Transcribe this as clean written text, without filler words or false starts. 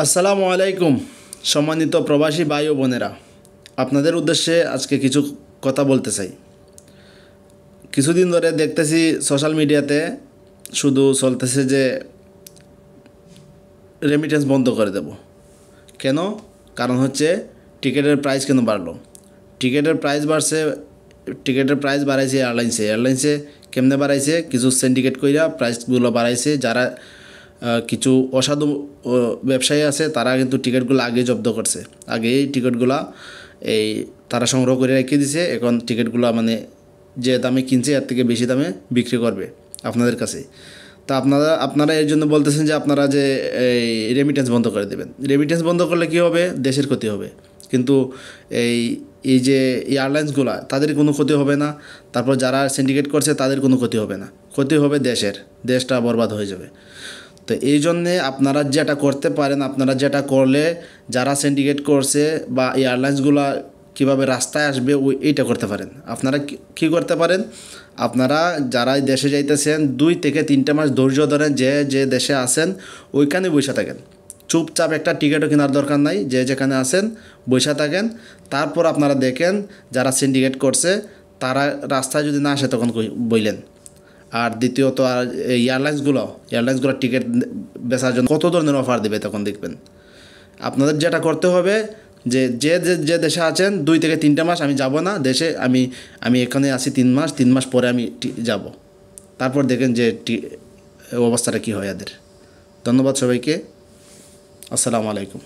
আসসালামু আলাইকুম সম্মানিত প্রবাসী ভাই ও বোনেরা, আপনাদের উদ্দেশ্যে আজকে কিছু কথা বলতে চাই। কিছুদিন ধরে দেখতেছি সোশ্যাল মিডিয়াতে শুধু চলতেছে যে রেমিটেন্স বন্ধ করে দেব। কেন? কারণ হচ্ছে টিকিটের প্রাইস কেন বাড়লো। টিকিটের প্রাইস বাড়াইছে এয়ারলাইন্সে কেমনে বাড়াইছে? কিছু সিন্ডিকেট কইরা প্রাইসগুলো বাড়াইছে। যারা কিছু অসাধু ব্যবসায়ী আছে তারা কিন্তু টিকিটগুলো আগে জব্দ করছে। আগেই টিকিটগুলো তারা সংগ্রহ করে রেখে দিছে। এখন টিকিটগুলো মানে যে দামে কিনছে এর থেকে বেশি দামে বিক্রি করবে আপনাদের কাছে। তা আপনারা এর জন্য বলতেছেন যে আপনারা যে এই রেমিটেন্স বন্ধ করে দেবেন। রেমিটেন্স বন্ধ করলে কী হবে? দেশের ক্ষতি হবে। কিন্তু এই যে এয়ারলাইন্সগুলো, তাদের কোনো ক্ষতি হবে না। তারপর যারা সিন্ডিকেট করছে তাদের কোনো ক্ষতি হবে না। ক্ষতি হবে দেশটা বরবাদ হয়ে যাবে। তো এই জন্যে আপনারা যেটা করতে পারেন, আপনারা যেটা করলে যারা সিন্ডিকেট করছে বা এয়ারলাইন্সগুলো কীভাবে রাস্তায় আসবে এইটা করতে পারেন। আপনারা কী করতে পারেন? আপনারা যারা দেশে যাইতেছেন 2 থেকে 3 মাস ধৈর্য ধরেন। যে দেশে আসেন ওইখানে বসে থাকেন। চুপচাপ একটা টিকিটও কেনার দরকার নাই। যেখানে আসেন বসে থাকেন। তারপর আপনারা দেখেন যারা সিন্ডিকেট করছে তারা রাস্তায় যদি না আসে তখন বইলেন। আর দ্বিতীয়ত এয়ারলাইন্সগুলো টিকিট বেচার জন্য কত ধরনের অফার দেবে তখন দেখবেন। আপনাদের যেটা করতে হবে যে দেশে আছেন 2 থেকে 3 মাস আমি যাব না দেশে, আমি এখানে আছি 3 মাস পরে আমি যাব। তারপর দেখেন যে অবস্থাটা কী হয় এদের। ধন্যবাদ সবাইকে। আসসালামু আলাইকুম।